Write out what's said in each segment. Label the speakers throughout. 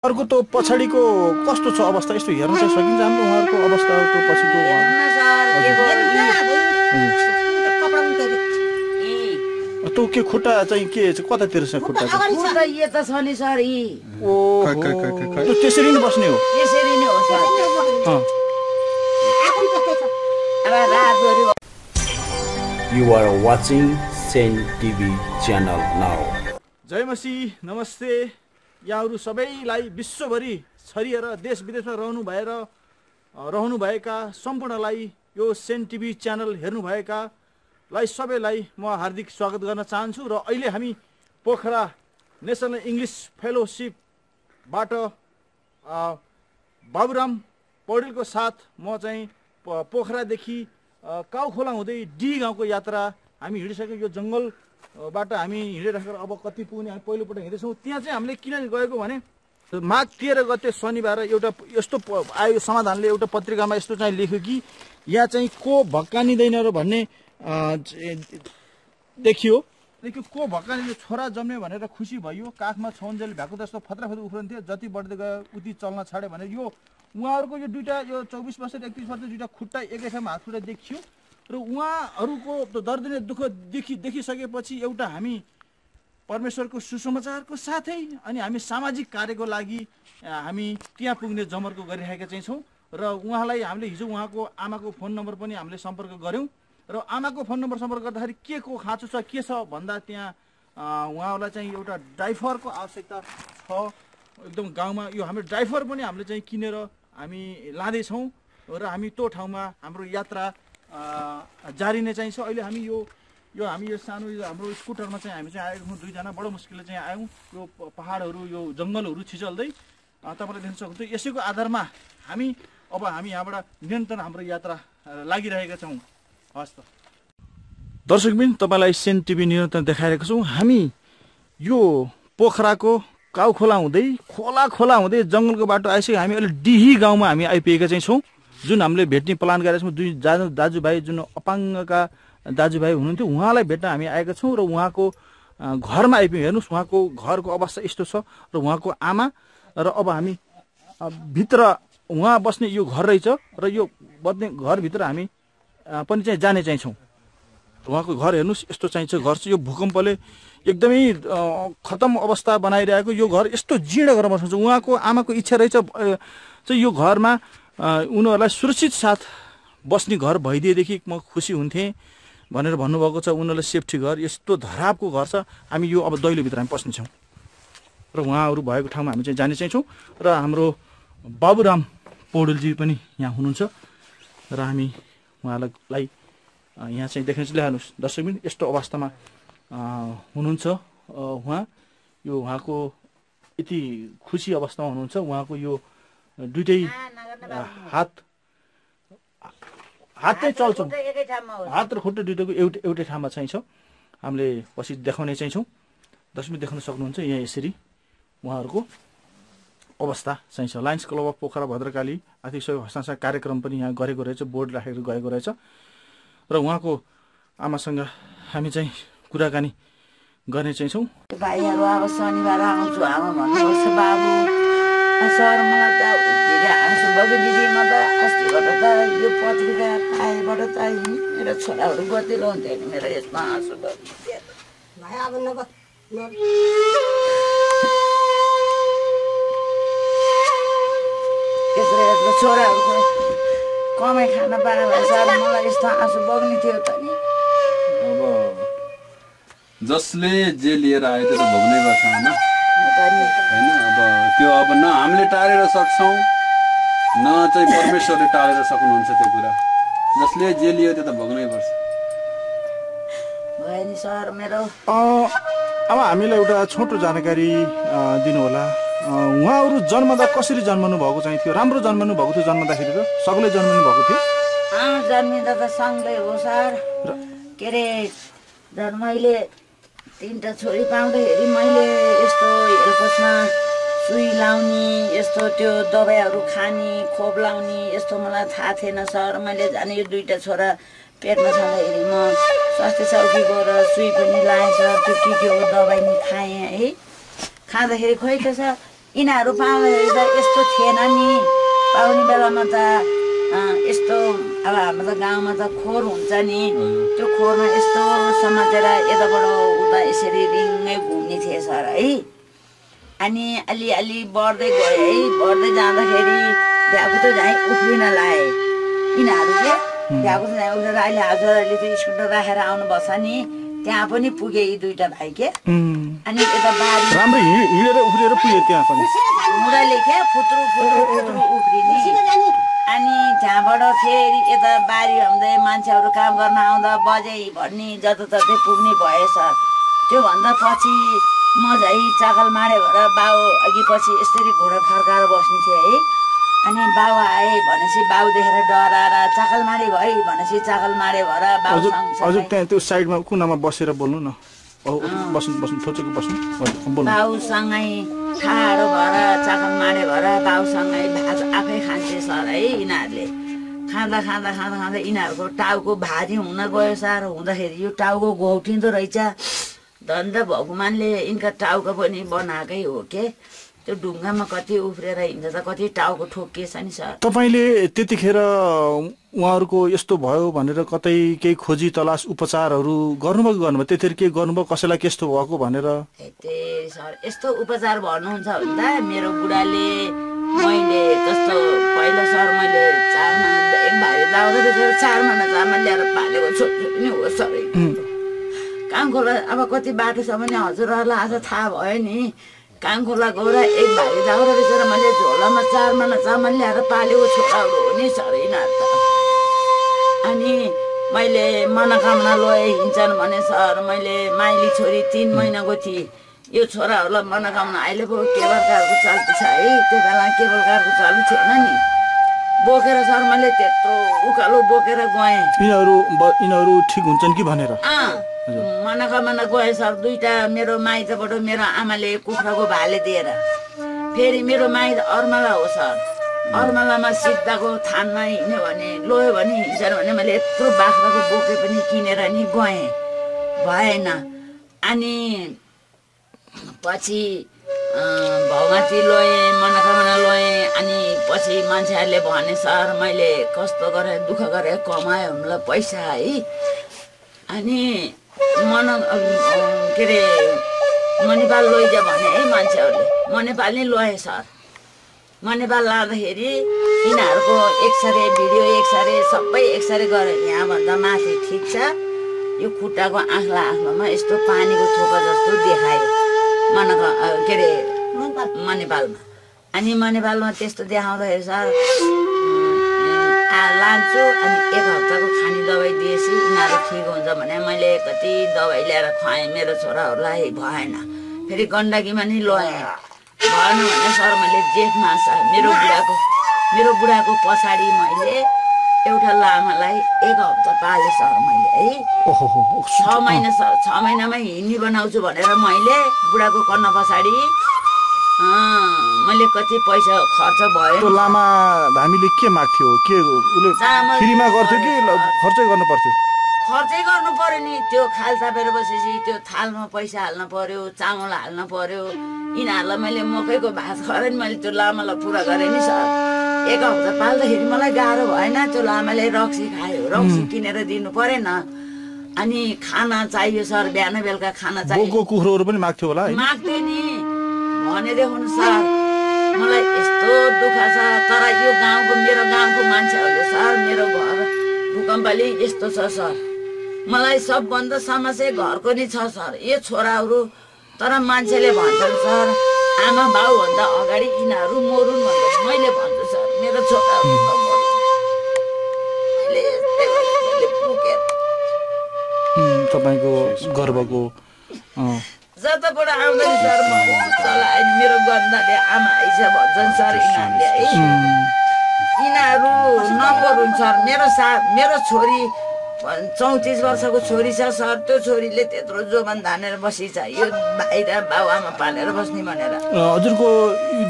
Speaker 1: अर्को त पछाडिको कस्तो छ अवस्था यस्तो हेर्न चाहिँ सकिन्छ हाम्रो उहाँहरूको अवस्थाको पछिको त के खुट्टा चाहिँ के कतातिर छ खुट्टा
Speaker 2: यो त छ नि सर
Speaker 1: त्यसरी नै बस्ने हो
Speaker 2: यसरी नै हो sir
Speaker 3: You are watching SHARE TV channel now.
Speaker 1: जय मसी नमस्ते यहाँहरु सबैलाई विश्वभरि छरिएर देश विदेशमा रहनु भएका सम्पूर्णलाई यो SHARE TV च्यानल हेर्नु भएकालाई सबैलाई म हार्दिक स्वागत गर्न चाहन्छु र अहिले हामी पोखरा नेशनल इंग्लिश फेलोशिपबाट बाबुराम पौडेलको साथ म चाहिँ पोखरादेखि काउखोला हुँदै डी गाउँको यात्रा हामी हिँडिसक्यौं यो जंगलबाट हामी हिँडिराखेर अब कति पुग्ने हामी पहिलोपटक हिँड्दैछौँ त्यहाँ चाहिँ हामीले किन गएको भने माघ 13 गते शनिबार एउटा यस्तो आयो समाधानले एउटा पत्रिकामा यस्तो चाहिँ लेख्यो कि यहाँ चाहिँ को भक्कानिदैन र भन्ने देखियो को भक्कानिले छोरा जम्ने भनेर खुसी भयो काखमा छौन्जेल भएको जस्तो फत्राफत्र उफ्रन्थ्यो जति बढ्दै गयो उति चल्न छाड्यो भनेर यो उहाँहरुको यो दुईटा यो 24 वर्ष 31 वर्ष दुईटा खुट्टा एकै ठाउँमा हात खुट्टा देखियो र उहाँहरुको दर्दनीय दुःख देखिसकेपछि एउटा हामी परमेश्वरको सुसमाचारको साथै अनि हामी सामाजिक कार्यको लागि हामी त्यहाँ पुग्ने जमर्को गरिरहेका चाहिँ छौं र उहाँलाई हामीले हिजो उहाँको आमाको फोन नम्बर पनि हामीले सम्पर्क गर्यौं र आमाको फोन नम्बर सम्पर्क गर्दाखेरि के को खाँचो छ के छ भन्दा त्यहाँ उहाँहरुलाई चाहिँ एउटा ड्राइभरको आवश्यकता छ एकदम गाउँमा यो हाम्रो ड्राइभर पनि हामीले चाहिँ किनेर हामी लाँदै छौं र हामी त्यो ठाउँमा हाम्रो यात्रा जारी नै चाहिँ छ अहिले हामी हामी यो सानो हाम्रो स्कुटरमा चाहिँ हामी चाहिँ आएको छौं दुईजना बडो मुस्किलले चाहिँ आयौं यो पहाडहरु यो जंगलहरु छिचल्दै तपाईले देख्न सक्नुहुन्छ यसैको आधारमा हामी यहाँबाट निरन्तर हाम्रो यात्रा लागिरहेका छौं हस् त दर्शकबिन तपाईलाई SHARE टिभी निरन्तर देखाइरहेको छौं हामी यो पोखराको काउखोला हुँदै खोला हुँदै जंगलको बाटो आइसक्यो हामी अहिले डिही गाउँमा हामी आइपुगेका चाहिँ छौं जुन हामीले भेट्ने प्लान गरेका छौं दुई दाजुभाइ जुन अपाङ्गका दाजुभाइ हुनुहुन्थ्यो उहाँलाई भेट्न हामी आएका छौं र उहाँको घरमा आइपुग्यौं हेर्नुस् उहाँको घरको अवस्था यस्तो छ र उहाँको आमा र अब हामी भित्र उहाँ बस्ने यो घर रहेछ र यो बस्ने घर भित्र हामी पनि चाहिँ जाने चाहिँ छौं उहाँको घर हेर्नुस् यस्तो चाहिँ छ घर चाहिँ यो भूकम्पले एकदमै खतम अवस्था बनाइरहेको यो घर यस्तो जीर्ण गरेर बस्नु छ उहाँको आमाको इच्छा रहेछ चाहिँ यो घरमा उनीहरुलाई सुरक्षित साथ बस्ने घर भइदिएदेखि म खुसी हुन्थे भनेर भन्नुभएको छ उनीहरुलाई सेफ्टी घर यस्तो धरापको घर छ हामी यो अब दैलो भित्र हामी पस्ने छौं र उहाँहरु भएको ठाउँमा हामी चाहिँ जाने चाहिँ छौं र हाम्रो बाबुराम पौडेलजी पनि यहाँ हुनुहुन्छ र हामी उहाँलाई यहाँ चाहिँ देख्न चाहिँ ल्याउनुस् दर्शकबिन यस्तो अवस्थामा हुनुहुन्छ उहाँ यो उहाँको यति खुसी अवस्थामा हुनुहुन्छ उहाँको यो दुईटै हात चाहिँ चल्छ हात र खुट्टा दुईटैको एउटै ठाउँमा चाहिँ छ हामीले पछि देखाउने चाहिँ छौं दर्शकबिन देख्न सक्नुहुन्छ यहाँ यसरी उहाँहरुको अवस्था चाहिँ छ Lions Club of Pokhara Bhadrakali आर्थिक सहयोग हस्तान्तरण कार्यक्रम पनि यहाँ गरेको रहेछ बोर्ड राखेर गएको रहेछ र उहाँको आमासँग हामी चाहिँ कुराकानी गर्ने चाहिँ छौं
Speaker 2: भाइहरु अब शनिबार आउँछु आमा भन्नुहुन्छ बाबु सर मलाई त धेरै आउँछु बगे दिदी म त अस्तिबाट त यो पत्रिका पाएबाट त मेरो छोराहरु गतिलो हुन्थ्यो नि मेरो यसमा आउँछु भाइ अब न यसले छोराहरुको कमाइ खान पाए भए सर मलाई यस्तो आँसु बग्ने थियो त नि
Speaker 4: अब जसले जे लिएर आयो त्यो त भोग्नै पर्छ हैन अब त्यो अब न हामीले टालेर सक्छौं न चाहिँ परमेश्वरले टालेर सक्नुहुन्छ त्यो कुरा जसले जे लियो त्यो त भोग्नै पर्छ
Speaker 2: भयो नि सर मेरो
Speaker 1: अब हामीलाई एउटा छोटो जानकारी दिनु होला उहाँहरु जन्मदा कसरी जन्मनु भएको चाहिँ थियो राम्रो जन्मनु भएको थियो जन्मदाखेरि र सबैले जन्मनु भएको थियो
Speaker 2: जन्मिँदा त सँगै हो सर के रे मैले 3टा छोरी पाउँदाखेरि मैले यस्तो हेल्पसमा सुई लाउने यस्तो त्यो दबाईहरु खाने खोप लाउने यस्तो मलाई थाहा थिएन सर मैले जाने यो 2टा छोरा पेटमा छँदाखेरि म स्वास्थ्य चौकी गएर सुई पनि लाएँ सर त्यो के हो दबाई नि खाएँ है खाँदाखेरि खोइ त सर यिनीहरू पाउँदाखेरि त यस्तो थिएन नि पाउने बेलामा त यस्तो अब हाम्रो त गाउँमा त खोर हुन्छ नि त्यो खोरमा यस्तो समातेर यताबाट उता यसरी रिङ्गै घुम्ने थिए सर है अनि अलि बढ्दै गयो है बढ्दै जाँदाखेरि भ्याएको त झैँ उफ्रिन लाए यिनीहरू के भ्याएको त झैँ उफ्रेर अहिले हजुरहरूले त्यो स्कुटर राखेर आउनुभएको छ नि त्यहाँ पनि पुगे यी दुईटा भाइ के अनि यता बारी
Speaker 1: राम्रो हिँडेर उफ्रिएर पुगे त्यहाँ पनि
Speaker 2: मुढाले के फुत्रु उफ्रिने अनि त्यहाँबाट फेरि यता बारी हुँदै मान्छेहरू काम गर्न आउँदा बजे भन्ने जताततै पुग्ने भए सर त्योभन्दा पछि म झै चाकल मारे भएर बाउ अघि पछि यसरी घुँडा फर्काएर बस्ने थिएँ है अनि बाउ आए भनेपछि बाउ देखेर डराएर चाकल मारे भए भनेपछि चाकल मारे भएर बाउ
Speaker 1: हजुर त्यहाँ त्यो साइडमा कुनामा बसेर बोल्नु न बस्नु थोचेको बस्नु
Speaker 2: बाउसँगै ठाडो भएर चाकल मारे भएर बाउसँगै भात आफै खान्थे सर है यिनीहरूले खाँदा यिनीहरूको टाउको भारी हुन गयो सर हुँदाखेरि यो टाउको घौटिँदो रहेछ धन्दा भगवान्ले यिनका टाउको पनि बनाएकै हो के त्यो ढुङ्गामा कति उफ्रेर हिँड्दा त कति टाउको ठोकिएछ नि सर
Speaker 1: तपाईँले त्यतिखेर उहाँहरूको यस्तो भयो भनेर कतै केही खोजी तलास उपचारहरू गर्नुभयो त्यतिखेर के गर्नुभयो कसैलाई त्यस्तो भएको भनेर
Speaker 2: सर यस्तो उपचार भन्नुहुन्छ भने त मेरो बुढाले मैले कस्तो पहिला सर मैले 4 महिना एक भाइ दाउरा बेचेर 4 महिना चामल ल्याएर पालेको छोरी हो सर कामखोला अब कति बाटो छ भने हजुरहरूलाई आज थाहा भयो नि कामखोला गएर एक भाइ दाउरा बेचेर मैले झोलामा 4 महिना चामल ल्याएर पालेको छोराहरू हो नि सर यिनीहरू त अनि मैले मनोकामना लए हिँड्छन् भने सर मैले माइली छोरी 3 महिनाको थिएँ यो छोराहरूलाई मनोकामना अहिले पो केबल कारको चालु छ है त्यो बेला केबल कारको चालु थिएन नि बोकेर सर मैले त्यत्रो उकालो बोकेर गएँ
Speaker 1: यिनीहरू ठिक हुन्छन् कि भनेर
Speaker 2: मनोकामना गएँ सर दुईटा मेरो माइतबाट मेरो आमाले कुखुराको भाले दिएर फेरि मेरो माइत अर्माला हो सर अर्मालामा सिद्धाको थानमा हिँड्यो भने लोयो भने हिँड्छन् भने मैले यत्रो बाख्राको बोके पनि किनेर नि गएँ भएन अनि पछि भगवती लोएँ मनोकामना लोएँ अनि पछि मान्छेहरूले भने सर मैले कस्तो गरेँ दुःख गरेँ कमाएँ हामीलाई पैसा है अनि के अरे मणिपाल लैजा भने है मान्छेहरूले मणिपाल नै लोएँ सर मणिपाल लाँदाखेरि यिनीहरूको एक्सरे भिडियो एक्सरे सबै एक्सरे गरेँ यहाँभन्दा माथि ठिक छ यो खुट्टाको आँखलामा यस्तो पानीको थोपा जस्तो देखायो के अरे मणिपालमा अनि मणिपालमा त्यस्तो देखाउँदाखेरि सर लान्छु अनि 1 हप्ताको खाने दबाई दिएपछि यिनीहरू ठिक हुन्छ भने मैले कति दबाई ल्याएर खुवाएँ मेरो छोराहरूलाई भएन फेरि गण्डकीमा नि लगाएँ भएन भने सर मैले जेठमा मेरो बुढाको पछाडि मैले एउटा लामालाई 1 हप्ता पालेँ सर मैले है 6 महिना सर 6 महिनामा हिँड्ने बनाउँछु भनेर मैले बुढाको कन्न पछाडि मैले कति पैसा खर्च भयो
Speaker 1: त्यो लामा हामीले के माग्थ्यो के उले फ्रीमा गर्थ्यो कि खर्चै गर्नु पर्थ्यो
Speaker 2: खर्चै गर्नु पर्यो नि त्यो खाल तापेर बसेपछि त्यो थालमा पैसा हाल्न पर्यो चामल हाल्न पर्यो यिनीहरूलाई मैले मकैको भात खुवाएर नि मैले त्यो लामालाई पुरा गरेँ नि सर 1 हप्ता पाल्दाखेरि मलाई गाह्रो भएन त्यो लामाले रक्सी खायो रक्सी किनेर दिनु परेन अनि खाना चाहियो सर बिहान बेलुका खाना चाहियो
Speaker 1: बोको कुखुरोहरू पनि माग्थ्यो होला है
Speaker 2: माग्थे नि भने देखुन सर मलाई यस्तो दुःख छ तर यो मेरो गाउँको मान्छेहरूले सर मेरो घर भूकम्पले यस्तो छ सर मलाई सबभन्दा समस्या घरको नि छ सर यो छोराहरू तर मान्छेले भन्छन् सर आमा बाउ भन्दा अगाडि यिनीहरू मरुन् भनेर मैले भन्छु सर मेरो छोराहरू
Speaker 1: तपाईको गर्वको
Speaker 2: जताबाट आउँदैन सर मेरो गन्धाले आमा आइज भन्छन् सर यिनीहरू नपरुन् सर मेरो छोरी 34 वर्षको छोरी छ सर त्यो छोरीले त्यत्रो जोबन धानेर बसी छ यो बाहिर बाउ आमा पालेर बस्ने भनेर
Speaker 1: हजुरको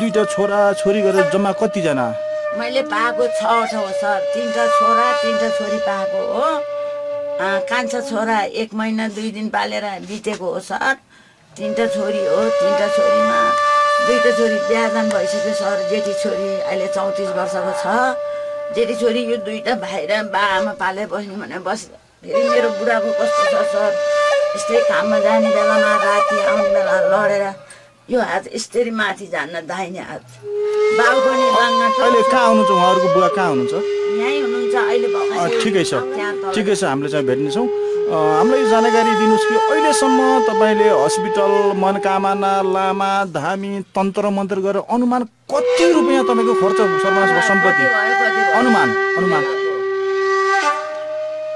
Speaker 1: दुईटा छोरा छोरी गरेर जम्मा कति जना
Speaker 2: मैले पाएको 6 हो सर 3टा छोरा 3टा छोरी पाएको हो कान्छा छोरा 1 महिना 2 दिन पालेर बितेको हो सर 3टा छोरी हो 3टा छोरीमा दुईटा छोरी बिहादान भइसक्यो सर। जेठी छोरी अहिले 34 वर्षको छ। जेठी छोरी यो दुईटा भाइ र बा आमा पाले बस्ने भने बस। फेरि मेरो बुढाको कस्तो छ सर, यस्तै काममा जाने बेलामा राति आउने बेला लडेर यो हात यस्तरी माथि जान्न, दाहिने हात। बाउ पनि
Speaker 1: अहिले कहाँ हुनुहुन्छ उहाँहरूको बुवा कहाँ हुनुहुन्छ?
Speaker 2: यहीँ हुनुहुन्छ अहिले।
Speaker 1: ठिकै छ ठिकै छ, हामीले चाहिँ भेट्नेछौँ। हामीलाई जानकारी दिनुहोस् कि अहिलेसम्म तपाईँले हस्पिटल, मनोकामना, लामा, धामी, तन्त्र मन्त्र गरेर अनुमान कति रुपियाँ तपाईँको खर्च सर्वनाश सम्पत्ति अनुमान अनुमान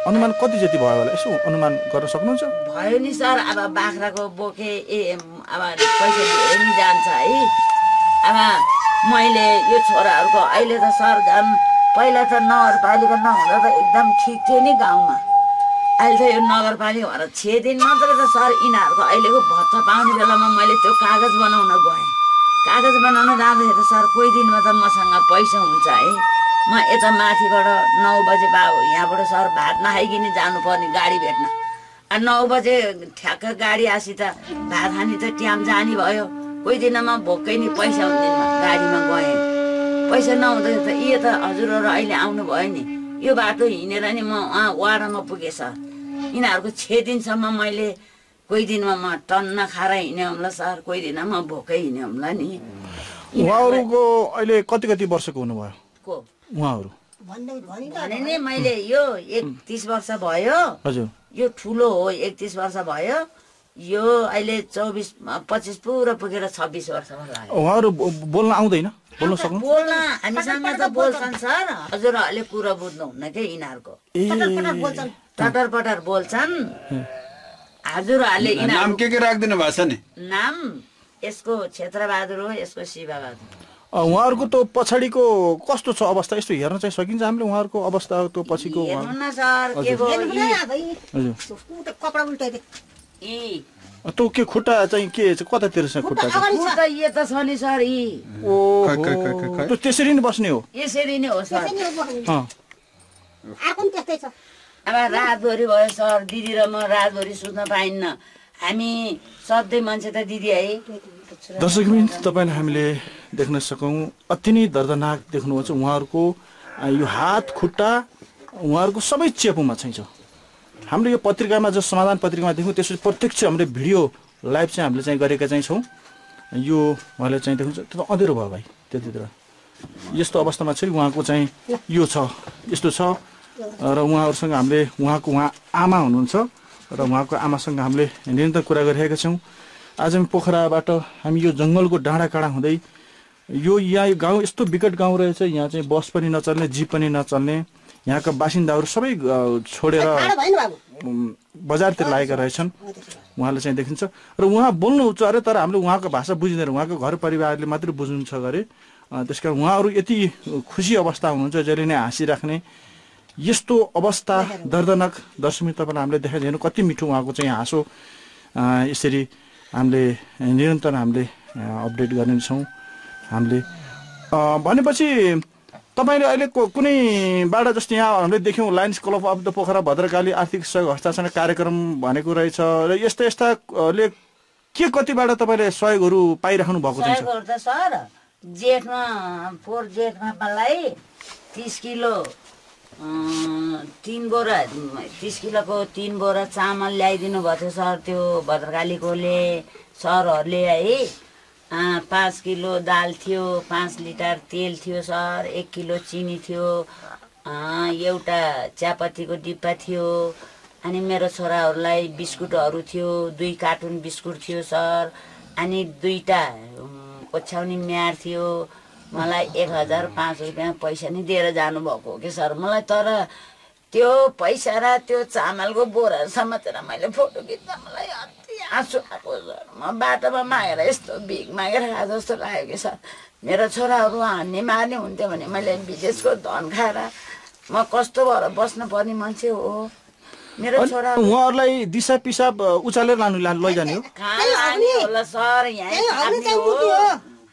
Speaker 1: अनुमान कति जति भयो होला यसो अनुमान गर्न सक्नुहुन्छ?
Speaker 2: भयो नि सर। अब बाख्राको बोके अब पैसा धेरै नि जान्छ है। अब मैले यो छोराहरूको अहिले त सर झन् पहिला त नगरपालिका नहुँदा त एकदम ठिक थियो नि गाउँमा। अहिले त यो नगरपालिका भएर 6 दिन मात्रै त सर यिनीहरूको अहिलेको भत्ता पाउने बेलामा मैले त्यो कागज बनाउन गएँ। कागज बनाउन जाँदाखेरि त सर कोही दिनमा त मसँग पैसा हुन्छ है। म यता माथिबाट 9 बजे यहाँबाट सर भात नखाइकन जानुपर्ने गाडी भेट्न। 9 बजे ठ्याक्क गाडी आसी त भात खाने त ट्याम जाने भयो। कोही दिनमा भोकै नि पैसा हुँदैन, गाडीमा गएँ। पैसा नहुँदाखेरि त यो त हजुरहरू अहिले आउनु भयो नि, यो बाटो हिँडेर नि म वाडामा पुगेँ सर। यिनीहरूको 6 दिनसम्म मैले कोही दिनमा म टन्न खाएर हिँडे हुम्ला सर, कोही दिन म भोकै हिँडे हुम्ला नि।
Speaker 1: उहाँहरूको अहिले कति कति वर्षको हुनुभयो
Speaker 2: को
Speaker 1: उहाँहरू?
Speaker 2: भने नि मैले यो 31 वर्ष भयो।
Speaker 1: हजुर
Speaker 2: यो ठुलो हो, 31 वर्ष भयो। यो अहिले 25 पुरा पुगेर 26 वर्षमा लाग्यो।
Speaker 1: उहाँहरू बोल्न आउँदैन? बोल्न सक्नु?
Speaker 2: बोल्न हामीसँग त बोल्छन् सर, हजुरहरूले कुरा बुझ्नुहुन्न के यिनीहरूको। टटर पटर बोल्छन् हजुरहरूले।
Speaker 4: नाम के राख्दिनु भएको छ नि?
Speaker 2: नाम यसको क्षेत्रबहादुर हो, यसको शिवबहादुर।
Speaker 1: उहाँहरूको त पछाडिको कस्तो छ अवस्था यसो हेर्न चाहिँ सकिन्छ हामीले? उहाँहरूको अवस्था त पछिको
Speaker 2: हेर्नु न सर के
Speaker 5: कपडा उल्टाइदिए
Speaker 1: त्यो के खुट्टा चाहिँ के कतातिर छ खुट्टा?
Speaker 2: खुट्टा यो त छ नि सर।
Speaker 1: त्यो त्यसरी नै बस्ने हो?
Speaker 2: यसरी नै हो सर।
Speaker 5: अर्को पनि त्यस्तै छ।
Speaker 2: अब रातभरि भयो सर, दिदी र म रातभरि सुत्न पाइन्न। हामी सधैँ मान्छे त दिदी है।
Speaker 1: दर्शकवृन्द, तपाईँलाई हामीले देख्न सकौँ अति नै दर्दनाक देख्नुहुन्छ। उहाँहरूको यो हात खुट्टा उहाँहरूको सबै चेपुमा चाहिँ छ। हामीले यो पत्रिकामा जो समाधान पत्रिकामा देख्यौँ त्यसपछि प्रत्यक्ष हामीले भिडियो लाइभ चाहिँ हामीले चाहिँ गरेका चाहिँ छौँ। यो उहाँले चाहिँ देख्नुहुन्छ त्यो त अँधेरो भयो भाइ, त्यतितिर यस्तो अवस्थामा चाहिँ उहाँको चाहिँ यो छ, यस्तो छ। र उहाँहरूसँग हामीले उहाँ आमा हुनुहुन्छ र उहाँको आमासँग हामीले निरन्तर कुरा गरिरहेका छौँ। आज हामी पोखराबाट हामी यो जङ्गलको डाँडा काँडा हुँदै यो यहाँ गाउँ यस्तो विकट गाउँ रहेछ। यहाँ चाहिँ बस पनि नचल्ने, जिप पनि नचल्ने। यहाँका बासिन्दाहरू सबै छोडेर बजारतिर लागेका रहेछन्। उहाँले चाहिँ देखिन्छ र उहाँ बोल्नु हुन्छ अरे, तर हामीले उहाँको भाषा बुझिँदैन। उहाँको घर परिवारले मात्रै बुझ्नुहुन्छ अरे। त्यस कारण उहाँहरू यति खुसी अवस्था हुनुहुन्छ जहिले नै हाँसिराख्ने। यस्तो अवस्था दर्दनाक दर्शमी तपाईँलाई हामीले देखाइदिनु कति मिठो उहाँको चाहिँ हाँसो। यसरी हामीले निरन्तर हामीले अपडेट गर्नेछौँ। हामीले भनेपछि तपाईँले अहिले कुनै बाटा जस्तो यहाँ हामीले देख्यौँ Lions Club of the Pokhara Bhadrakali आर्थिक सहयोग हस्तान्तरण कार्यक्रम भनेको रहेछ र यस्ताले के कतिबाट तपाईँले सहयोगहरू पाइराख्नु भएको छ?
Speaker 2: सहयोगहरू त सर जेठमा 4 जेठमा मलाई 30 किलो 3 बोरा 30 किलोको 3 बोरा चामल ल्याइदिनु भएको थियो सर। त्यो भद्रकालीकोले सरहरूले है। 5 किलो दाल थियो, 5 लिटर तेल थियो सर, 1 किलो चिनी थियो, एउटा चियापत्तीको डिब्बा थियो। अनि मेरो छोराहरूलाई बिस्कुटहरू थियो, 2 कार्टुन बिस्कुट थियो सर। अनि 2टा ओछ्याउने म्याड थियो। मलाई 1005 रुपियाँ पैसा नि दिएर जानुभएको हो कि सर मलाई। तर त्यो पैसा र त्यो चामलको बोरा समातेर मैले फोटो खिच्दा मलाई अति आँसु आएको सर। म बाटोमा मागेर यस्तो भिख मागेर खाए जस्तो लाग्यो कि सर। मेरो छोराहरू हान्ने मार्ने हुन्थ्यो भने मैले विदेशको धन खाएर म कस्तो भएर बस्नु पर्ने मान्छे हो। मेरो छोरा
Speaker 1: उहाँहरूलाई दिशा पिसाब उचालेर लैजाने हो?
Speaker 2: कहाँ लाने होला सर, यहीँ खाने हो।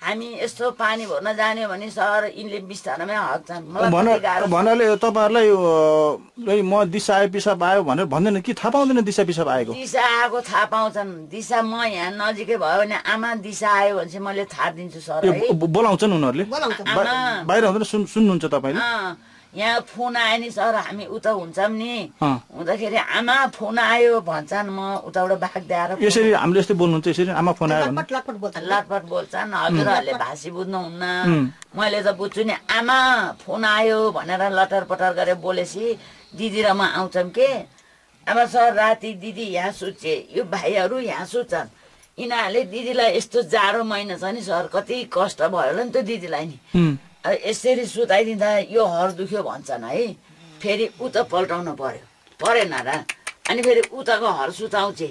Speaker 2: हामी यस्तो पानी भर्न जाने भने सर यिनले बिस्तारमै हक्छन् मलाई गाह्रो
Speaker 1: भन्नाले तपाईहरुलाई म दिशा आए पिसाब आयो भनेर भन्दैन कि थाहा पाउँदैन दिशा पिसाब आएको
Speaker 2: दिशा आएको थाहा पाउँछन् दिशा म यहाँ नजिकै भयो भने आमा दिशा आयो भने चाहिँ मैले थाहा दिन्छु सर है
Speaker 1: बोलाउँछन् उनीहरूले बाहिर हुँदैन सुन्नुहुन्छ तपाईले
Speaker 2: यहाँ फोन आयो नि सर हामी उता हुन्छौँ नि हुँदाखेरि आमा फोन आयो भन्छन् म उताबाट भाग्दै आएर
Speaker 1: यसरी हामीले यस्तै बोल्नुहुन्छ यसरी आमा फोन आयो
Speaker 2: लटपट बोल्छन् हजुरहरूले भाषी बुझ्नुहुन्न मैले त बुझ्छु नि आमा फोन आयो भनेर लटर पटर गरेर बोलेपछि दिदी र म आउँछौँ के अब सर राति दिदी यहाँ सुत्छे यो भाइहरू यहाँ सुत्छन् यिनीहरूले दिदीलाई यस्तो जाडो महिना छ नि सर कति कष्ट भयो होला नि त दिदीलाई नि यसरी सुताइदिँदा यो हर दुख्यो भन्छन् है फेरि उता पल्टाउनु परेन र अनि फेरि उताको हर सुताउँछे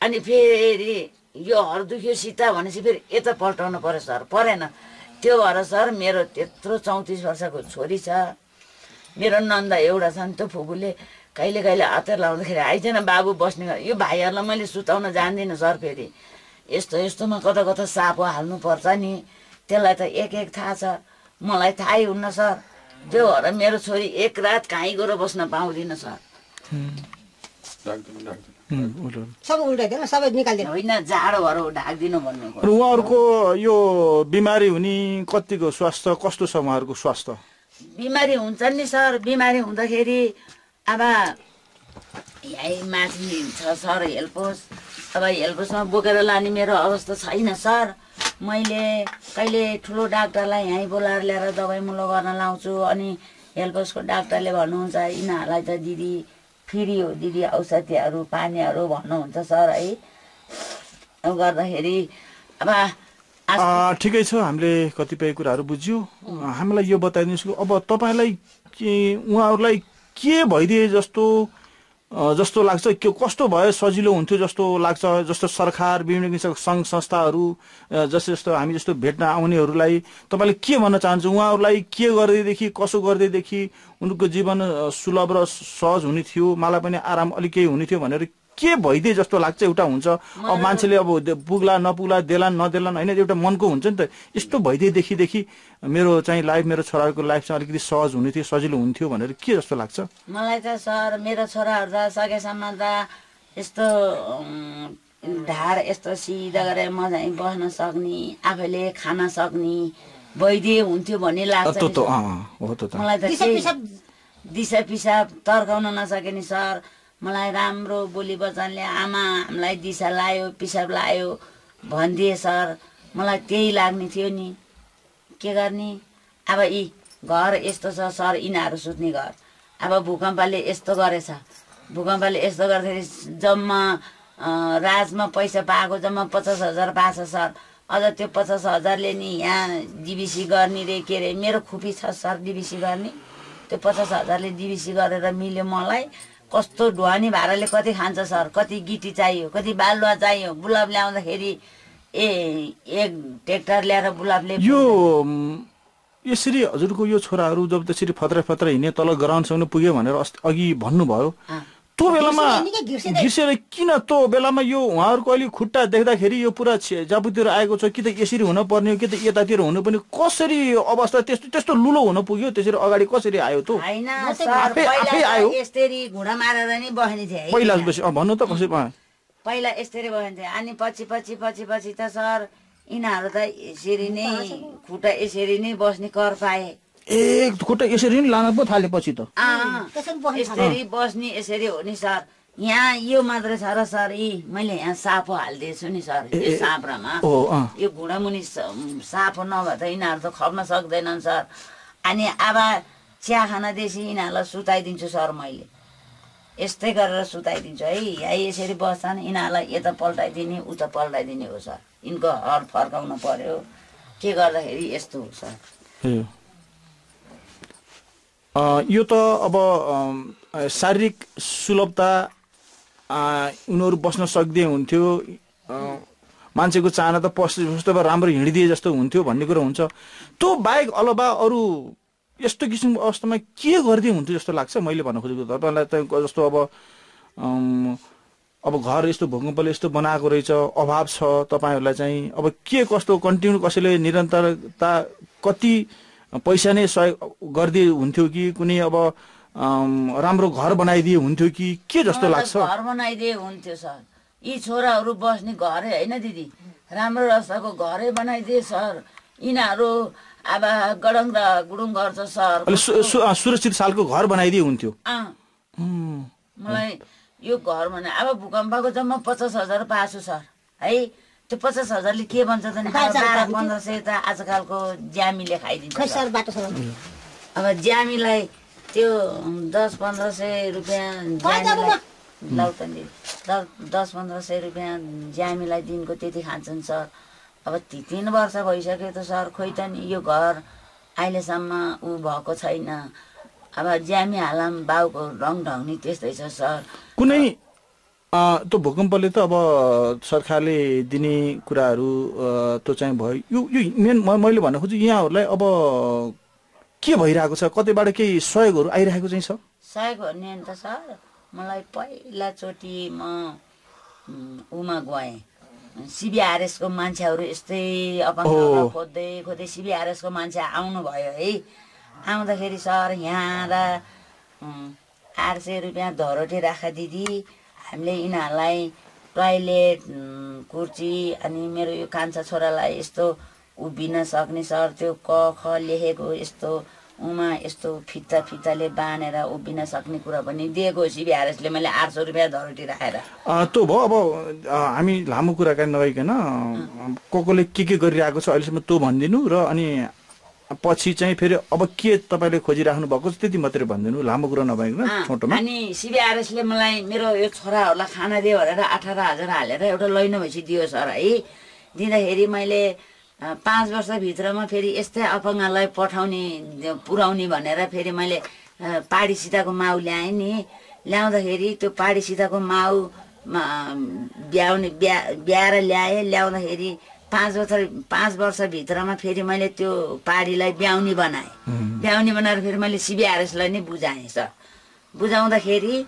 Speaker 2: अनि फेरि यो हर दुख्यो सीता भनेपछि फेरि यता पल्टाउनु पर्यो सर परेन त्यो भएर सर मेरो त्यत्रो 34 वर्षको छोरी छ मेरो नन्दा एउटा छ नि त फुपूले कहिले कहिले हतार लाउँदाखेरि आइजन बाबु बस्ने यो भाइहरूलाई मैले सुताउन जान्दिनँ सर फेरि यस्तो यस्तोमा कता कता सापो हाल्नु पर्छ नि त्यसलाई त एक थाहा छ मलाई थाहै हुन्न सर त्यो भएर मेरो छोरी एक रात कहीँ गएर बस्न पाउँदिन सर
Speaker 5: सबै उल्टाइदिनु सबै निकाल्दिनु
Speaker 2: होइन जाडो भएर ढाक्दिनु भन्नु
Speaker 1: उहाँहरूको यो बिमारी हुने कतिको स्वास्थ्य कस्तो छ उहाँहरूको स्वास्थ्य
Speaker 2: बिमारी हुन्छन् नि सर बिमारी हुँदाखेरि अब यही माथि छ सर हेल्पोस अब हेल्पोसमा बोकेर लाने मेरो अवस्था छैन सर मैले कहिले ठुलो डाक्टरलाई यहीँ बोलाएर ल्याएर दबाई मुलो गर्न लाउँछु अनि हेल्पोसको डाक्टरले भन्नुहुन्छ यिनीहरूलाई त दिदी फ्री हो दिदी औषधिहरू पानीहरू भन्नुहुन्छ सर है अब गर्दाखेरि अब
Speaker 1: ठिकै छ हामीले कतिपय कुराहरू बुझ्यौ हामीलाई यो बताइदिनुहोस् अब तपाईँलाई उहाँहरूलाई के भइदिए जस्तो लाग्छ के कस्तो भयो सजिलो हुन्थ्यो जस्तो लाग्छ जस्तो सरकार विभिन्न किसिमका सङ्घ संस्थाहरू जस्तो हामी जस्तो भेट्न आउनेहरूलाई तपाईँले के भन्न चाहन्छ उहाँहरूलाई के गर्दैदेखि कसो गर्दैदेखि उनको जीवन सुलभ र सहज हुने थियो मलाई पनि आराम अलिक केही हुने थियो भनेर के भइदिए जस्तो लाग्छ एउटा हुन्छ अब मान्छेले अब पुग्ला नपुग्ला देलान नदेलान होइन एउटा मनको हुन्छ नि त यस्तो भइदिएदेखि मेरो चाहिँ लाइफ मेरो छोराको लाइफ चाहिँ अलिकति सहज हुने थियो सजिलो हुन्थ्यो भनेर के जस्तो लाग्छ
Speaker 2: मलाई त सर मेरो छोराहरू त सकेसम्म त यस्तो ढाड यस्तो सिधा गरेर म चाहिँ बस्न सक्ने आफैले खान सक्ने भइदिए हुन्थ्यो भन्ने लाग्छ मलाई त दिशा पिसाब तर्काउन नसके नि सर मलाई राम्रो बोली वचनले आमा हामीलाई दिशा लायो पिसाब लायो भनिदिए सर मलाई त्यही लाग्ने थियो नि के गर्ने अब यी घर यस्तो छ सर यिनीहरू सुत्ने घर अब भूकम्पले यस्तो गरेछ भूकम्पले यस्तो गर्दाखेरि जम्मा राजमा पैसा पाएको जम्मा 50,000 पाएको छ सर अझ त्यो 50,000ले नि यहाँ डिबिसी गर्ने रे के रे मेरो खुपी छ सर डिबिसी गर्ने त्यो 50,000ले डिबिसी गरेर मिल्यो मलाई कस्तो ढुवानी भाडाले कति खान्छ सर कति गिटी चाहियो कति बालुवा चाहियो बुलाब ल्याउँदाखेरि एक ट्र्याक्टर ल्याएर बुलाबले
Speaker 1: यो यसरी हजुरको यो छोराहरू जब त्यसरी फत्र हिँड्ने तल ग्राउन्डसम्म पुग्यो भनेर अघि भन्नुभयो त्यो बेलामा घिर्सेर किन त्यो बेलामा यो उहाँहरूको अहिले खुट्टा देख्दाखेरि यो पुरा जापुतिर आएको छ कि त यसरी हुन पर्ने हो कि त यतातिर हुनु पनि कसरी अवस्था त्यस्तो लुलो हुन पुग्यो त्यसरी अगाडि कसरी आयो त
Speaker 2: आफै आयो यसरी घुँडा मारेर नि बस्ने थिए
Speaker 1: पहिला भन्नु त कसरी
Speaker 2: पहिला यसरी बस्ने अनि पछि त सर यिनीहरू त यसरी नै खुट्टा यसरी नै बस्ने कर पाए
Speaker 1: एक खुट्टा यसरी नै लान पो थालेपछि त
Speaker 2: यसरी बस्ने यसरी हो नि सर यहाँ यो मात्र छ र सर मैले यहाँ सापो हालिदिएछु नि सर यो साप्रामा यो घुँडा मुनि सापो नभए त यिनीहरू त खप्न सक्दैनन् सर अनि अब चिया खाना दिएपछि यिनीहरूलाई सुताइदिन्छु सर मैले यस्तै गरेर सुताइदिन्छु है यहाँ यसरी बस्छन् यिनीहरूलाई यता पल्टाइदिने उता पल्टाइदिने हो सर यिनको हर फर्काउनु पर्यो के गर्दाखेरि यस्तो हो सर
Speaker 1: यो त अब शारीरिक सुलभता उनीहरू बस्न सक्दै हुन्थ्यो मान्छेको चाहना त जस्तो राम्रो हिँडिदिए जस्तो हुन्थ्यो भन्ने कुरो हुन्छ त्यो बाहेक अलावा अरू यस्तो किसिमको अवस्थामा के गर्दै हुन्थ्यो जस्तो लाग्छ मैले भन्न खोजेको तपाईँलाई त जस्तो अब अब घर यस्तो भूकम्पले यस्तो बनाएको रहेछ, अभाव छ तपाईहरुलाई चाहिँ, अब के कस्तो कन्टिन्यू कसैले निरन्तरता कति पैसा नै सहयोग गरिदिए हुन्थ्यो कि कुनै अब राम्रो घर बनाइदिए हुन्थ्यो कि के जस्तो लाग्छ?
Speaker 2: घर बनाइदिए हुन्थ्यो सर, यी छोराहरू बस्ने घरै होइन दिदी, राम्रो रस्ताको घरै बनाइदिए सर। यिनीहरू अब गडङ र गुडुङ गर्छ सर,
Speaker 1: सुरक्षित सालको घर बनाइदिए हुन्थ्यो।
Speaker 2: मलाई यो घर भने अब भूकम्पको जम्मा 50,000 पाछु सर है। त्यो 50,000ले के भन्छ त नि, 1200-1500 त आजकलको ज्यामीले खाइदिन्छ। अब ज्यामीलाई त्यो 10-1500 रुपियाँ 10-1500 रुपियाँ ज्यामीलाई दिनको त्यति खान्छन् सर। अब 3 वर्ष भइसक्यो त सर, खोइ त नि यो घर अहिलेसम्म ऊ भएको छैन। अब ज्यामी हालाम बाउको रङ ढङ नि त्यस्तै छ सर।
Speaker 1: कुनै त्यो भूकम्पले त अब सरकारले दिने कुराहरू त्यो चाहिँ भयो। यो मेन मैले भन्न खोज्छु यहाँहरूलाई अब के भइरहेको छ, कतैबाट केही सहयोगहरू आइरहेको चाहिँ छ?
Speaker 2: सहयोग भन्ने नि त सर, मलाई पहिलाचोटि म उमा गएँ, सिबिआरएसको मान्छेहरू यस्तै अपाङ्ग खोज्दै सिबिआरएसको मान्छे आउनुभयो है। आउँदाखेरि सर यहाँ र 800 रुपियाँ धरोटी राखा दिदी, हामीले यिनीहरूलाई टोयलेट कुर्ची अनि मेरो यो कान्छा छोरालाई यस्तो उभिन सक्ने सर, त्यो क ख लेखेको यस्तो उमा यस्तो फित्ताले बाँधेर उभिन सक्ने कुरा पनि दिएको सिबिआरएसले। मैले 800 रुपियाँ धरोटी राखेर
Speaker 1: त्यो भयो। अब हामी लामो कुराकानी नगइकन कसले के गरिरहेको छ अहिलेसम्म त्यो भनिदिनु र अनि पछि चाहिँ फेरि अब के तपाईले खोजिराख्नु भएको छ त्यति मात्रै भनिदिनु, लामो कुरा नभइकन छोटोमा।
Speaker 2: अनि सिबिआरएसले मलाई मेरो यो छोराहरूलाई खाना दियो भनेर 18,000 हालेर एउटा लैनो भैँसी दियो सर है। दिँदाखेरि मैले 5 वर्षभित्रमा फेरि यस्तै अपाङ्गलाई पुर्याउने भनेर फेरि मैले पाडी सीताको माउ ल्याएँ नि। ल्याउँदाखेरि त्यो पाडी सीताको माउ ब्याएर ल्याउँदाखेरि 5 वर्षभित्रमा फेरि मैले त्यो पाडीलाई ब्याउनी बनाएँ। ब्याउनी बनाएर फेरि मैले सिबिआरएसलाई नै बुझाएँ सर। बुझाउँदाखेरि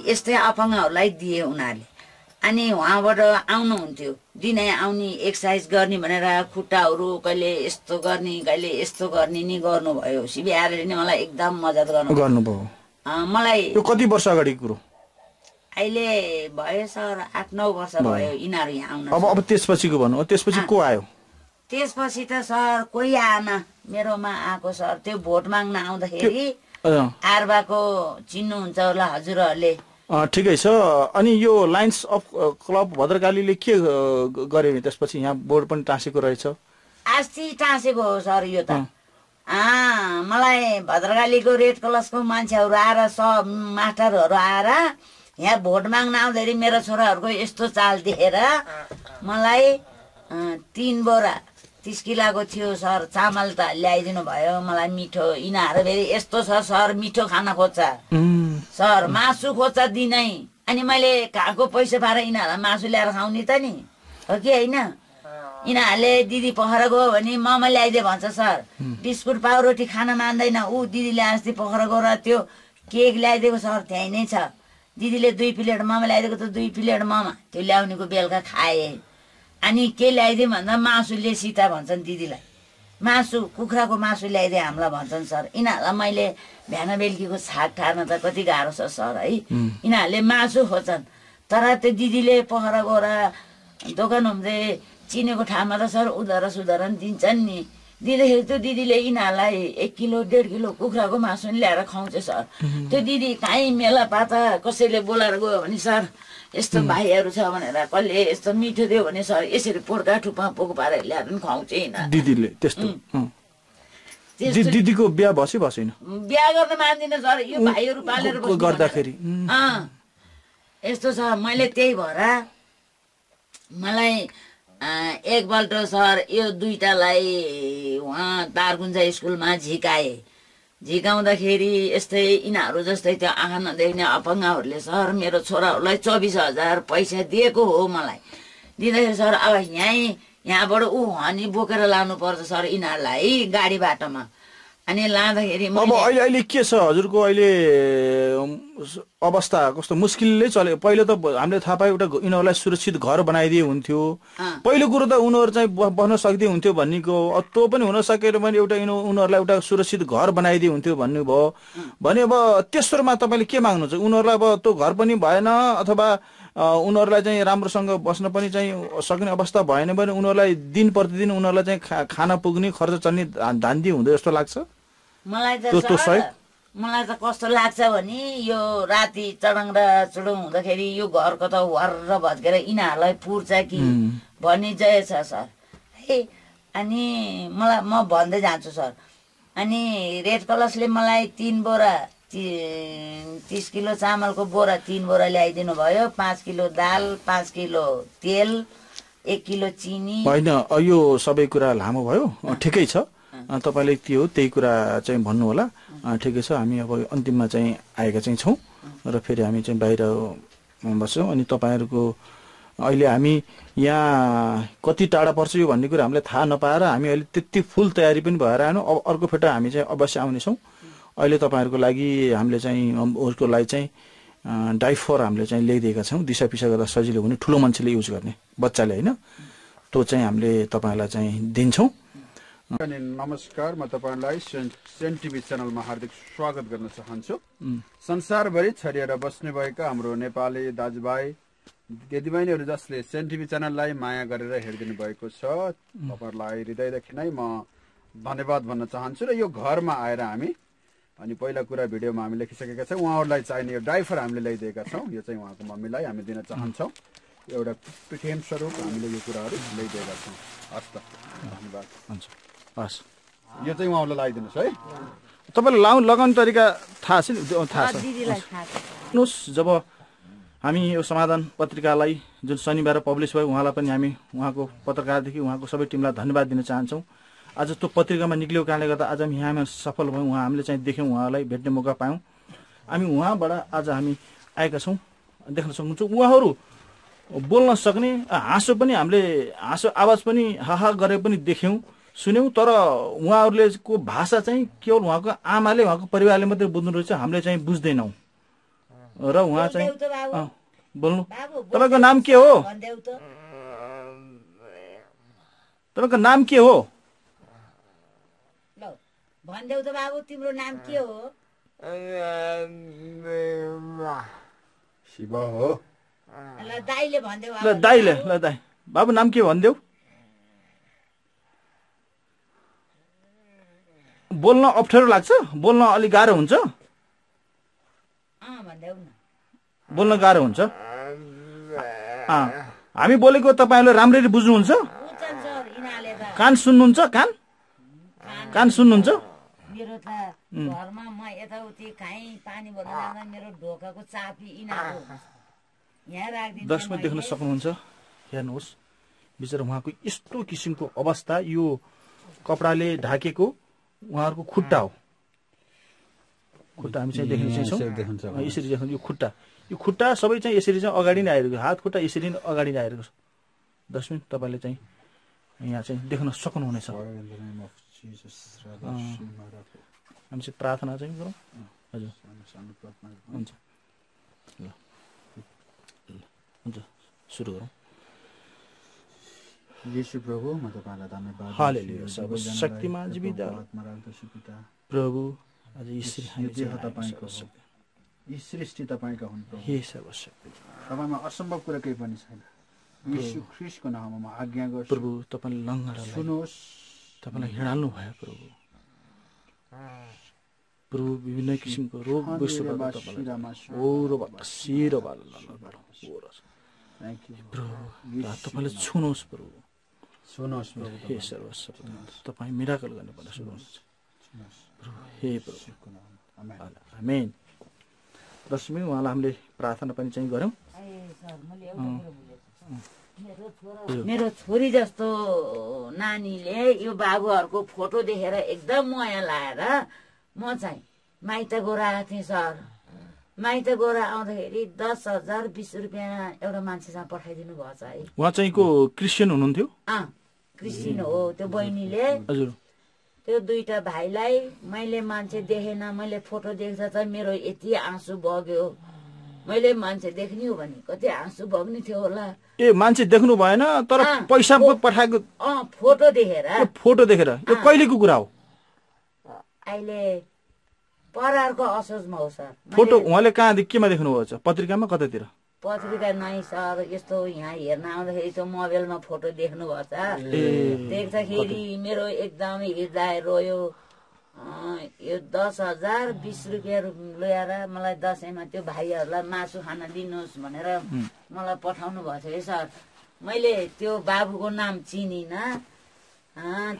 Speaker 2: यस्तै अपाङ्गहरूलाई दिए उनीहरूले। अनि उहाँबाट आउनुहुन्थ्यो, दिनै आउने एक्सर्साइज गर्ने भनेर खुट्टाहरू कहिले यस्तो गर्ने कहिले यस्तो गर्ने नि गर्नुभयो। सिबिआरएसले नि मलाई एकदम मद्दत गर्नुभयो। मलाई
Speaker 1: यो कति वर्ष अगाडि कुरो?
Speaker 2: अहिले भयो सर 8-9 वर्ष भयो यिनीहरू यहाँ आउन।
Speaker 1: अब त्यसपछिको भन्नु, त्यसपछि को आयो?
Speaker 2: त्यसपछि त सर कोही आएन मेरोमा आएको सर। त्यो भोट माग्न आउँदाखेरि आर्बाको चिन्नुहुन्छ होला हजुरहरूले।
Speaker 1: ठिकै छ। अनि यो लायन्स अफ क्लब भद्रकालीले के गर्यो त्यसपछि? यहाँ बोर्ड पनि टाँसेको रहेछ।
Speaker 2: अस्ति टाँसेको हो सर यो त। मलाई भद्रकालीको रेड क्रसको मान्छेहरू आएर सब मास्टरहरू आएर यहाँ भोट माग्न आउँदाखेरि मेरो छोराहरूको यस्तो चाल देखेर मलाई 3 बोरा 30 किलोको थियो सर चामल त ल्याइदिनु भयो। मलाई मिठो, यिनीहरू फेरि यस्तो छ सर, मिठो खाना खोज्छ सर, मासु खोज्छ दिनै। अनि मैले कहाँको पैसा पाएर यिनीहरूलाई मासु ल्याएर खाउने त नि हो कि होइन? यिनीहरूले दिदी पोखरा गयो भने ममा ल्याइदिए भन्छ सर। बिस्कुट पाउरोटी खान मान्दैन ऊ। दिदीले अस्ति पोखरा गएर त्यो केक ल्याइदिएको सर त्यहीँ नै छ। दिदीले 2 प्लेट ममा ल्याइदिएको त 2 प्लेट ममा त्यो ल्याउनेको बेलुका खाए। अनि के ल्याइदिए भन्दा मासुले सीता भन्छन् दिदीलाई, मासु कुखुराको मासु ल्याइदिए हामीलाई भन्छन् सर। यिनीहरूलाई मैले बिहान बेलुकीको छाक ठार्न त कति गाह्रो छ सर है। यिनीहरूले मासु खोज्छन् तर त्यो दिदीले पोखरा गएर दोकान हुँदै चिनेको ठाउँमा त सर उधारो दिन्छन् नि। दिँदाखेरि त्यो दिदीले यिनीहरूलाई 1 किलो 1.5 किलो कुखुराको मासु नि ल्याएर खुवाउँछ सर। त्यो दिदी काहीँ मेला पाता कसैले बोलाएर गयो भने सर यस्तो भाइहरू छ भनेर कसले यस्तो मिठो दियो भने सर यसरी पोड्का ठुप्पा पोको पारेर ल्याएर पनि खुवाउँछ
Speaker 1: दिदीले। त्यस्तो दिदीको बिहा बसेन?
Speaker 2: बिहा गर्न मान्दिनँ सर, यो भाइहरू पालेर
Speaker 1: गर्दाखेरि
Speaker 2: यस्तो छ। मैले त्यही भएर मलाई एकपल्ट सर यो दुईटालाई उहाँ तारकुञ्जा स्कुलमा झिकाउँदाखेरि यस्तै यिनीहरू जस्तै त्यो आँखा नदेख्ने अपाङ्गहरूले सर मेरो छोराहरूलाई 24,000 पैसा दिएको हो मलाई। दिँदाखेरि सर अब यहाँबाट ऊ हनी बोकेर लानु पर्छ सर यिनीहरूलाई गाडी बाटोमा। अनि लाँदाखेरि
Speaker 1: अब अहिले के छ हजुरको अहिले अवस्था कस्तो मुस्किलले चल्यो पहिलो त हामीले थाहा पायो एउटा यिनीहरूलाई सुरक्षित घर बनाइदिए हुन्थ्यो पहिलो कुरो त उनीहरू चाहिँ बस्न सक्दै हुन्थ्यो भन्नेको त्यो पनि हुन सकेर भने एउटा उनीहरूलाई एउटा सुरक्षित घर बनाइदिए हुन्थ्यो भन्नुभयो भने अब तेस्रोमा तपाईँले के माग्नुहुन्छ उनीहरूलाई अब त्यो घर पनि भएन अथवा उनीहरूलाई चाहिँ राम्रोसँग बस्न पनि चाहिँ सक्ने अवस्था भएन भने उनीहरूलाई दिन प्रतिदिन उनीहरूलाई चाहिँ खाना पुग्ने खर्च चल्ने धान्दी हुँदै जस्तो लाग्छ
Speaker 2: मलाई त कस्तो लाग्छ भने यो राति चढङ र चुडुङ हुँदाखेरि यो घरको त वर भत्केर यिनीहरूलाई पुर्छ कि भन्ने जय छ सर है अनि म भन्दै जान्छु सर अनि रेड क्रसले मलाई 3 बोरा 30 किलो चामलको बोरा 3 बोरा ल्याइदिनु भयो 5 किलो दाल 5 किलो तेल 1 किलो चिनी
Speaker 1: होइन यो सबै कुरा लामो भयो ठिकै छ तपाईले के हो त्यही कुरा चाहिँ भन्नु होला ठिकै छ हामी अब अन्तिममा चाहिँ आएका चाहिँ छौं र फेरि हामी चाहिँ बाहिर बस्छौं अनि तपाईहरुको अहिले हामी यहाँ कति टाढा पर्छ यो भन्ने कुरा हामीले थाहा नपाएर हामी अहिले त्यति फुल तयारी पनि भएर आएनौ अब अर्को फेटा हामी चाहिँ अवश्य आउने छौं अहिले तपाईहरुको लागि हामीले चाहिँ उसको लागि चाहिँ डाइफर हामीले चाहिँ ल्याइदिएका छौं दिशा पिसा गर्दा सजिलो हुने ठुलो मान्छेले युज गर्ने बच्चाले हैन त्यो चाहिँ हामीले तपाईहरुलाई चाहिँ दिन्छौं
Speaker 4: नमस्कार म तपाईहरुलाई सेन टिभी च्यानलमा हार्दिक स्वागत गर्न चाहन्छु संसारभरि छरिएर बस्ने भएका हाम्रो नेपाली दाजुभाइ दिदीबहिनीहरु जसले सेन टिभी च्यानललाई माया गरेर हेर्दिनु भएको छ तपाईहरुलाई हृदयदेखि नै म धन्यवाद भन्न चाहन्छु र यो घरमा आएर हामी अनि पहिला कुरा भिडियोमा हामी लेखिसकेका छौं उहाँहरुलाई चाहिने यो डाइफर हामीले ल्याइदिएका छौं यो चाहिँ उहाँको मम्मीलाई हामी दिन चाहन्छौं एउटा प्रेम स्वरूप हामीले यो कुराहरु ल्याइदिएका छौं हस् त धन्यवाद हुन्छ हस् यो चाहिँ उहाँहरुलाई लगाइदिनुस् है
Speaker 1: तपाईलाई लगाउने तरिका थाहा छ नि थाहा छ दिदीलाई थाहा छ जब हामी यो समाधान पत्रिकालाई जुन शनिबार पब्लिश भयो उहाँलाई पनि हामी उहाँको पत्रकारदेखि उहाँको सबै टिमलाई धन्यवाद दिन चाहन्छौं आज त्यो पत्रिकामा निक्लियो कारणले गर्दा आज हामी यहाँमा सफल भयौं उहाँ हामीले चाहिँ देख्यौं उहाँलाई भेट्ने मौका पायौं हामी उहाँबाट आज हामी आएका छौं देख्न सक्नुहुन्छ उहाँहरू बोल्न सक्ने हाँसो पनि हामीले हाँसो आवाज पनि हाहा गरे पनि देख्यौं सुन्यौं तर उहाँहरूले को भाषा चाहिँ केवल उहाँको आमाले उहाँको परिवारले मात्रै बुझ्नु रहेछ हामीले चाहिँ बुझ्दैनौं र उहाँ चाहिँ बोल्नु तपाईको नाम के हो तपाईको नाम के हो
Speaker 2: भन्देउ त बाबु तिम्रो नाम के हो
Speaker 4: शिव हो
Speaker 2: ल दाइले भन्देउ
Speaker 1: ल दाइले ल दाइ बाबु नाम के भन्देउ बोल्न अप्ठ्यारो लाग्छ बोल्न अलि गाह्रो हुन्छ
Speaker 2: भन्देउ न
Speaker 1: बोल्न गाह्रो हुन्छ हामी बोलेको तपाईहरुले राम्ररी बुझ्नुहुन्छ कान सुन्नुहुन्छ कान सुन्नुहुन्छ
Speaker 2: मेरो त घरमा म यताउति खाइ पानी भर्न जाँदा मेरो ढोकाको चाबी इनाको यहाँ राख्दिनु
Speaker 1: दर्शकले देख्न सक्नुहुन्छ हेर्नुहोस् बिचरा उहाँको यस्तो किसिमको अवस्था यो कपडाले ढाकेको उहाँहरुको खुट्टा हो खुट्टा हामी चाहिँ देख्न सक्छौं यसरी देख्नु यो खुट्टा सबै चाहिँ यसरी चाहिँ अगाडि नै आइरहेको हात खुट्टा यसरी नै अगाडि नै आइरहेको छ दर्शक तपाईले चाहिँ यहाँ चाहिँ देख्न सक्नुहुनेछ हामी चाहिँ प्रार्थना चाहिँ गरौँ हजुर हुन्छ ल हुन्छ सुरु गरौँ
Speaker 4: येशू प्रभु म तपाईलाई धन्यवाद
Speaker 1: हालेलुया सर्वशक्तिमान जीवित प्रभु आज यसरी हामी
Speaker 4: तपाईको यी सृष्टि तपाईका हुन् प्रभु
Speaker 1: हे सर्वशक्ति
Speaker 4: तपाईमा असम्भव कुरा केही पनि छैन येशू ख्रीष्टको नाममा आज्ञा गर्छु
Speaker 1: प्रभु तपाईले लङ्गडालाई
Speaker 4: सुन्नुहोस्
Speaker 1: तपाईलाई हिँडाल्नु भयो प्रभु विभिन्न किसिमको रोग विश्वबाट तपाईले छुनुहोस् प्रभु हे सर्वशक्ति तपाई मिराकल गर्ने पर्छ प्रभु हे प्रभु आमेन दशमी उहाँलाई हामीले प्रार्थना पनि चाहिँ गर्यौं
Speaker 2: मेरो छोरी जस्तो नानीले यो बाबुहरुको फोटो देखेर एकदम माया लाएर म चाहिँ माइत गएर आएको थिएँ सर माइत गएर आउँदाखेरि 10,000 20 रुपियाँ एउटा मान्छेसँग पठाइदिनु भएछ है
Speaker 1: उहाँ चाहिँ को क्रिस्चियन हुनुहुन्थ्यो
Speaker 2: क्रिस्चियन हो त्यो बहिनीले
Speaker 1: हजुर
Speaker 2: त्यो दुईटा भाइलाई मैले मान्छे देखेन, मैले फोटो देख्दा चाहिँ मेरो यति आँसु बग्यो। मैले मान्छे देख्ने हो भने कति आँसु बग्ने थियो होला।
Speaker 1: ए मान्छे देख्नु भएन तर पैसा पठाएको
Speaker 2: फोटो देखेर
Speaker 1: फोटो देखेर यो कहिलेको कुरा हो?
Speaker 2: अहिले परारको असोजमा हो सर।
Speaker 1: फोटो उहाँले कहाँदेखि केमा देख्नुभएको छ? पत्रिकामा कतातिर?
Speaker 2: पत्रिका नै सर, यस्तो यहाँ हेर्न आउँदाखेरि त्यो मोबाइलमा फोटो देख्नु भएको छ। देख्दाखेरि मेरो एकदमै हृदय रोयो। यो 10,000 20 रुपियाँ ल्याएर मलाई दसैँमा त्यो भाइहरूलाई मासु खान दिनुहोस् भनेर मलाई पठाउनु भएको थियो सर। मैले त्यो बाबुको नाम चिनिनँ।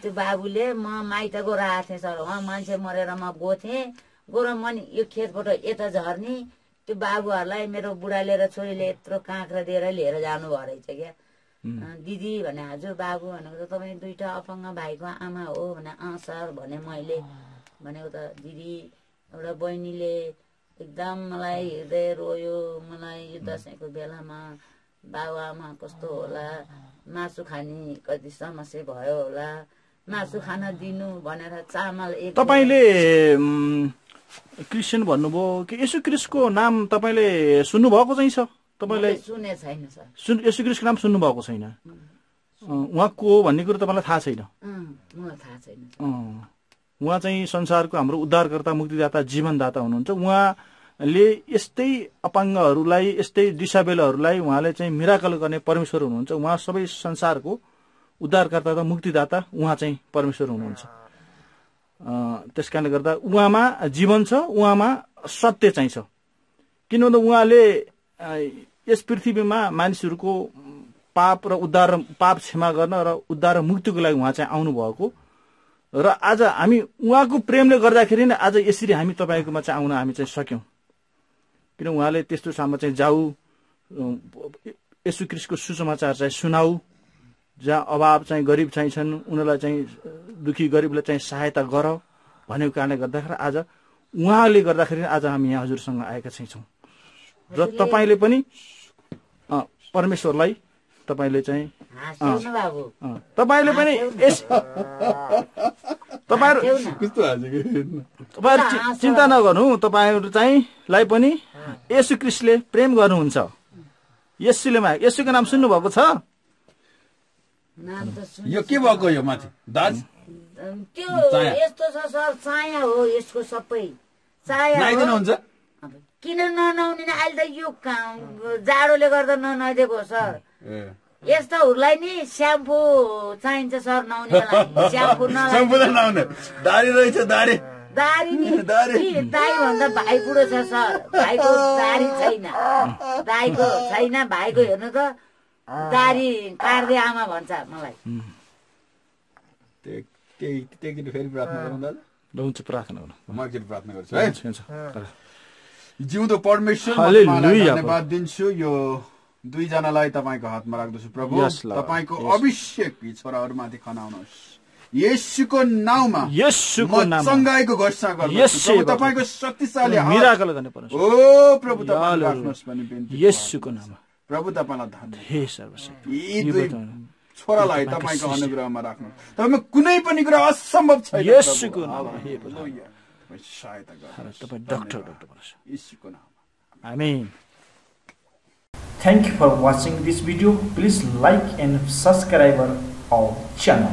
Speaker 2: त्यो बाबुले म माइत गएर आएको थिएँ सर। उहाँ मान्छे मरेर म गएँ, गएर म यो खेतबाट यता झर्ने त्यो बाबुहरूलाई मेरो बुढाले र छोरीले यत्रो काँक्रा दिएर लिएर जानुभयो रहेछ क्या। दिदी भने हजुर बाबु भनेको त तपाईँ दुईटा अपङ्ग भाइको आमा हो भने सर भने मैले भनेको त दिदी एउटा बहिनीले एकदम मलाई हृदय रोयो। मलाई यो दसैँको बेलामा बाबुआमा कस्तो होला, मासु खाने कति समस्या भयो होला, मासु खान दिनु भनेर चामल एक।
Speaker 1: तपाईँले क्रिस्चियन भन्नुभयो कि येशू क्रिस्टको नाम तपाईँले सुन्नुभएको चाहिँ छ? तपाईँले
Speaker 2: सुने छैन सर।
Speaker 1: येशू क्रिस्टको नाम सुन्नुभएको छैन? उहाँ को हो भन्ने कुरो तपाईँलाई थाहा छैन?
Speaker 2: मलाई थाहा छैन।
Speaker 1: उहाँ चाहिँ संसारको हाम्रो उद्धारकर्ता, मुक्तिदाता, जीवनदाता हुनुहुन्छ। उहाँले यस्तै अपाङ्गहरूलाई, यस्तै डिसेबलहरूलाई उहाँले चाहिँ मिराकल गर्ने परमेश्वर हुनुहुन्छ। उहाँ सबै संसारको उद्धारकर्ता र मुक्तिदाता उहाँ चाहिँ परमेश्वर हुनुहुन्छ। त्यस कारणले गर्दा उहाँमा जीवन छ, उहाँमा सत्य चाहिँ छ। किन भन्दा उहाँले यस पृथ्वीमा मानिसहरूको पाप र उद्धार र पाप क्षमा गर्न र उद्धार र मुक्तिको लागि उहाँ चाहिँ आउनुभएको र आज हामी उहाँको प्रेमले गर्दाखेरि नै आज यसरी हामी तपाईँकोमा चाहिँ आउन हामी चाहिँ सक्यौं। किन उहाँले त्यस्तो ठाउँमा चाहिँ जाऊ, येशू क्रिस्टको सुसमाचार चाहिँ सुनाऊ, जहाँ अभाव चाहिँ गरिब चाहिँ छन् उनीहरूलाई चाहिँ दुखी गरिबलाई चाहिँ सहायता गर भनेको कारणले गर्दाखेरि आज उहाँले गर्दाखेरि आज हामी यहाँ हजुरसँग आएका चाहिँ छौँ। र तपाईँले पनि परमेश्वरलाई तपाईँले चाहिँ तपाईँले पनि तपाईँहरू चिन्ता नगर्नु, तपाईँहरू चाहिँलाई पनि येशू क्रिस्टले प्रेम गर्नुहुन्छ। येशूको नाम सुन्नुभएको छ?
Speaker 4: यो के भएको यो माथि दाज
Speaker 2: त्यो यस्तो छ सर, चाया हो यसको सबै चाया
Speaker 4: हुन्छ।
Speaker 2: किन ननुहाउने? अहिले त यो जाडोले गर्दा ननुहाइदिएको हो सर। यस्ताहरूलाई नि स्याम्पू चाहिन्छ सर नुहाउने बेला। स्याम्पू
Speaker 4: नलाउने दाढी रहेछ, दाढी
Speaker 2: नि दाई भन्दा भाइ बुढो छ सर। भाइको दाढी छैन, दाईको छैन, भाइको हेर्नु त दाढी काट्दै आमा भन्छ मलाई।
Speaker 4: फेरि प्रार्थना गरौँ दाजु?
Speaker 1: हुन्छ, प्रार्थना गरौँ।
Speaker 4: म एकचोटि प्रार्थना गर्छु है। जिउँदो परमेश्वर धन्यवाद दिन्छु। यो दुईजनालाई तपाईँको हातमा राख्दछु प्रभु। तपाईँको अभिषेक यी छोराहरूमाथि खनाउनुहोस् येशूको नाउँमा। चङ्गाईको घोषणा गर्दछु तपाईँको शक्तिशाली
Speaker 1: मिराकल गर्ने परमेश्वर।
Speaker 4: ओ प्रभु तपाईले राख्नुहोस् भन्ने बिन्ती
Speaker 1: येशूको नाममा।
Speaker 4: प्रभु तपाईँलाई धन्यवाद।
Speaker 1: हे सर्वशक्ति
Speaker 4: यी दुई छोरालाई तपाईँको अनुग्रहमा राख्नु। तपाईँमा कुनै पनि कुरा असम्भव छैन।
Speaker 1: येशूको नाममा हे प्रभु
Speaker 4: सहायता गर्नुहोस्।
Speaker 1: तपाईँ डाक्टर बनाउनुहोस्
Speaker 4: येशूको नाममा।
Speaker 1: आमेन। Thank you for watching this video. Please like and subscribe our channel.